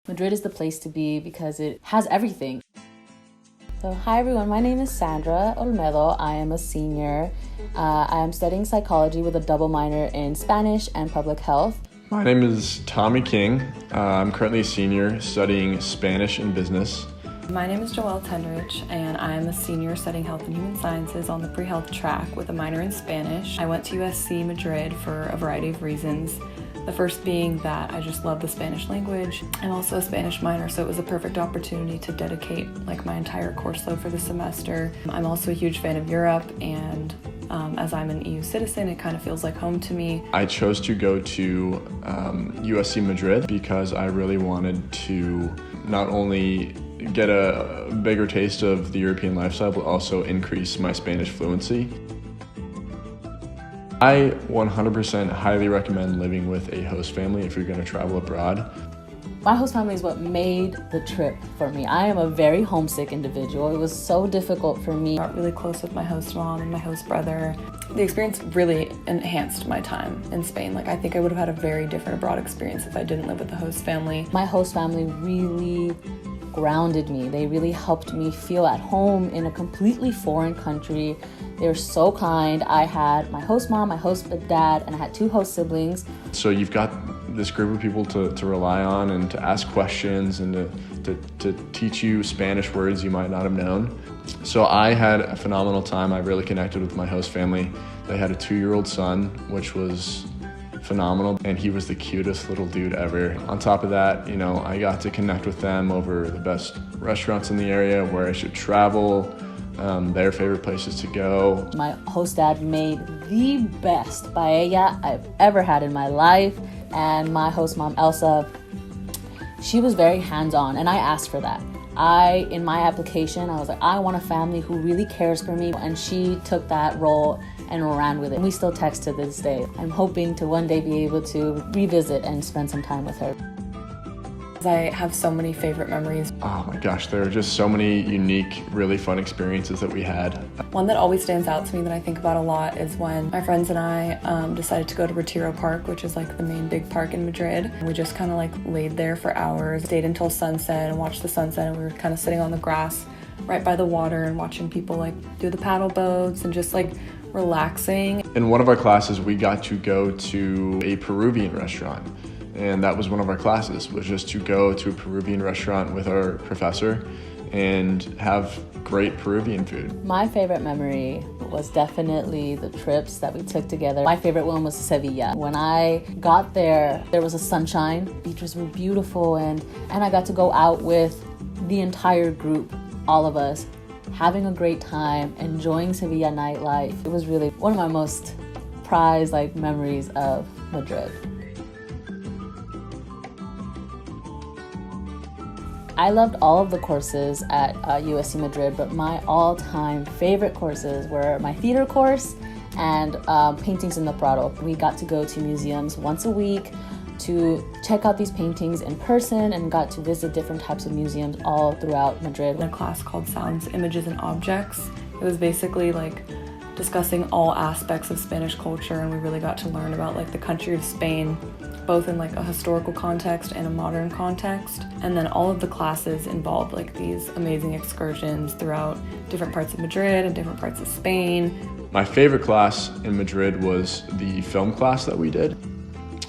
Madrid is the place to be because it has everything. So hi everyone, my name is Sandra Olmedo. I am a senior. I am studying psychology with a double minor in Spanish and public health. My name is Tommy King. I'm currently a senior studying Spanish and business. My name is Joelle Tenrich, and I am a senior studying health and human sciences on the pre-health track with a minor in Spanish. I went to USC Madrid for a variety of reasons. The first being that I just love the Spanish language. I'm also a Spanish minor, so it was a perfect opportunity to dedicate my entire course load for the semester. I'm also a huge fan of Europe, and as I'm an EU citizen, it kind of feels like home to me. I chose to go to USC Madrid because I really wanted to not only get a bigger taste of the European lifestyle, but also increase my Spanish fluency. I 100% highly recommend living with a host family if you're going to travel abroad. My host family is what made the trip for me. I am a very homesick individual. It was so difficult for me. I got really close with my host mom and my host brother. The experience really enhanced my time in Spain. I think I would have had a very different abroad experience if I didn't live with the host family. My host family really grounded me. They really helped me feel at home in a completely foreign country. They were so kind. I had my host mom, my host dad, and I had two host siblings. So you've got this group of people to rely on and to ask questions and to teach you Spanish words you might not have known. So I had a phenomenal time. I really connected with my host family. They had a 2-year-old son, which was phenomenal, and he was the cutest little dude ever. On top of that, I got to connect with them over the best restaurants in the area, where I should travel, their favorite places to go. My host dad made the best paella I've ever had in my life, and my host mom, Elsa, she was very hands-on, and I asked for that. In my application, I was like, I want a family who really cares for me, and she took that role and ran with it. And we still text to this day. I'm hoping to one day be able to revisit and spend some time with her. I have so many favorite memories. Oh my gosh, there are just so many unique, really fun experiences that we had. One that always stands out to me that I think about a lot is when my friends and I decided to go to Retiro Park, which is the main big park in Madrid. We just kind of laid there for hours, stayed until sunset and watched the sunset, and we were kind of sitting on the grass right by the water and watching people do the paddle boats and just relaxing. In one of our classes, we got to go to a Peruvian restaurant. And that was one of our classes, was just to go to a Peruvian restaurant with our professor and have great Peruvian food. My favorite memory was definitely the trips that we took together. My favorite one was Sevilla. When I got there was a sunshine, beaches were beautiful, and I got to go out with the entire group, all of us, having a great time, enjoying Sevilla nightlife. It was really one of my most prized memories of Madrid. I loved all of the courses at USC Madrid, but my all-time favorite courses were my theater course and paintings in the Prado. We got to go to museums once a week to check out these paintings in person, and got to visit different types of museums all throughout Madrid. In a class called Sounds, Images, and Objects, it was basically discussing all aspects of Spanish culture, and we really got to learn about the country of Spain, both in a historical context and a modern context. And then all of the classes involved these amazing excursions throughout different parts of Madrid and different parts of Spain. My favorite class in Madrid was the film class that we did,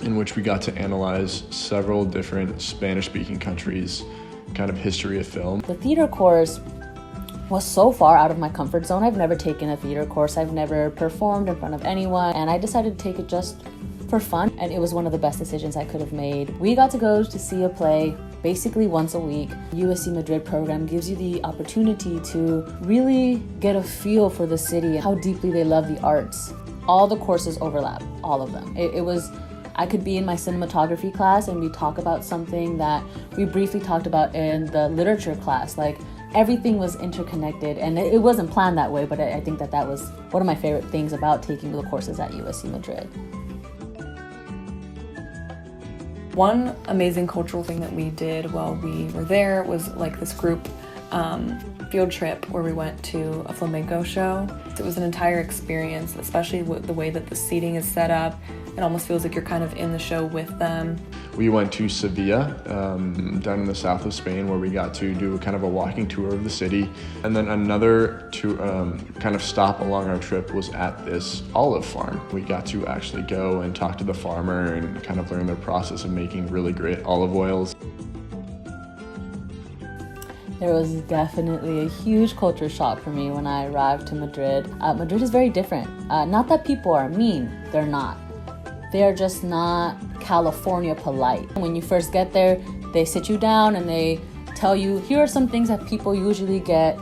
in which we got to analyze several different Spanish-speaking countries' kind of history of film. The theater course was so far out of my comfort zone. I've never taken a theater course. I've never performed in front of anyone, and I decided to take it just for fun, and it was one of the best decisions I could have made. We got to go to see a play basically once a week. USC Madrid program gives you the opportunity to really get a feel for the city, how deeply they love the arts. All the courses overlap, all of them. I could be in my cinematography class and we talk about something that we briefly talked about in the literature class. Everything was interconnected, and it wasn't planned that way, but I think that was one of my favorite things about taking the courses at USC Madrid. One amazing cultural thing that we did while we were there was this group field trip where we went to a flamenco show. It was an entire experience, especially with the way that the seating is set up. It almost feels like you're kind of in the show with them. We went to Sevilla, down in the south of Spain, where we got to do kind of a walking tour of the city. And then another kind of stop along our trip was at this olive farm. We got to actually go and talk to the farmer and kind of learn their process of making really great olive oils. There was definitely a huge culture shock for me when I arrived to Madrid. Madrid is very different. Not that people are mean, they're not. They are just not California polite. When you first get there, they sit you down and they tell you, here are some things that people usually get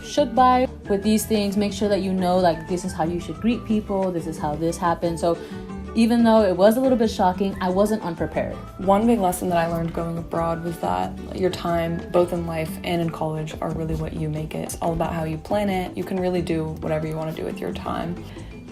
shook by. With these things, make sure that you know, like, this is how you should greet people, this is how this happens. So even though it was a little bit shocking, I wasn't unprepared. One big lesson that I learned going abroad was that your time, both in life and in college, are really what you make it. It's all about how you plan it. You can really do whatever you want to do with your time.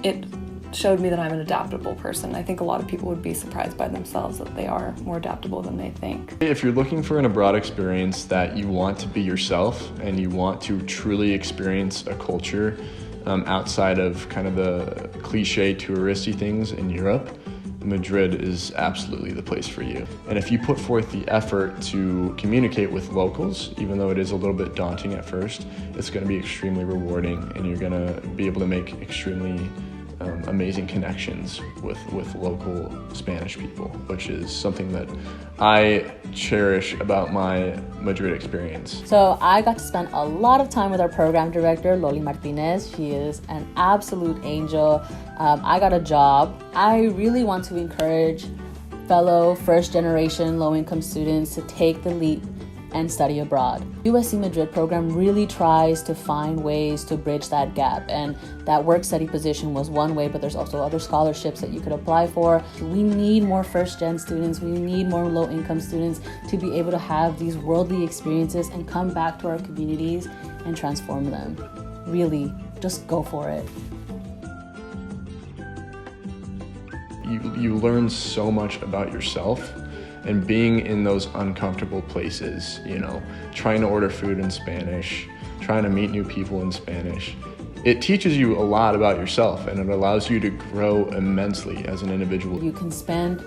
It showed me that I'm an adaptable person. I think a lot of people would be surprised by themselves that they are more adaptable than they think. If you're looking for an abroad experience that you want to be yourself and you want to truly experience a culture outside of kind of the cliche touristy things in Europe, Madrid is absolutely the place for you. And if you put forth the effort to communicate with locals, even though it is a little bit daunting at first, it's going to be extremely rewarding and you're going to be able to make extremely amazing connections with local Spanish people, which is something that I cherish about my Madrid experience. So I got to spend a lot of time with our program director, Loli Martinez. She is an absolute angel. I got a job. I really want to encourage fellow first-generation low-income students to take the leap and study abroad. USC Madrid program really tries to find ways to bridge that gap, and that work study position was one way, but there's also other scholarships that you could apply for. We need more first-gen students, we need more low-income students to be able to have these worldly experiences and come back to our communities and transform them. Really, just go for it. You learn so much about yourself. And being in those uncomfortable places, you know, trying to order food in Spanish, trying to meet new people in Spanish, it teaches you a lot about yourself and it allows you to grow immensely as an individual. You can spend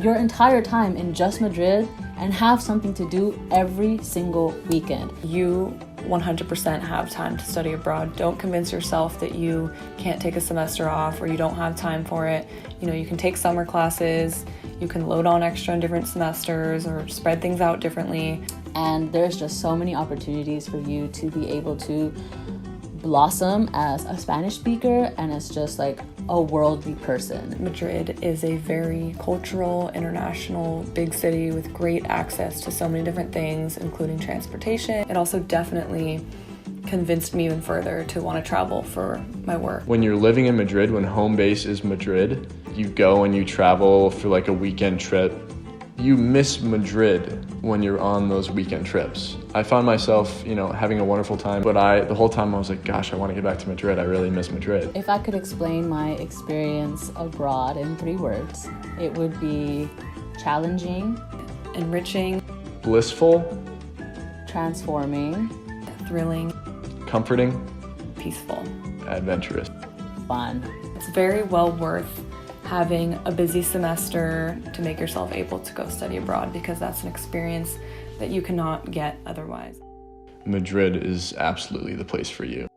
your entire time in just Madrid and have something to do every single weekend. You 100% have time to study abroad. Don't convince yourself that you can't take a semester off or you don't have time for it. You know, you can take summer classes, you can load on extra in different semesters or spread things out differently. And there's just so many opportunities for you to be able to blossom as a Spanish speaker and as just like a worldly person. Madrid is a very cultural, international, big city with great access to so many different things, including transportation. It also definitely convinced me even further to want to travel for my work. When you're living in Madrid, when home base is Madrid, you go and you travel for like a weekend trip. You miss Madrid when you're on those weekend trips. I found myself, you know, having a wonderful time, but the whole time I was like, gosh, I want to get back to Madrid. I really miss Madrid. If I could explain my experience abroad in 3 words, it would be challenging, enriching, blissful, transforming, thrilling, comforting, peaceful, adventurous, fun. It's very well worth having a busy semester to make yourself able to go study abroad because that's an experience that you cannot get otherwise. Madrid is absolutely the place for you.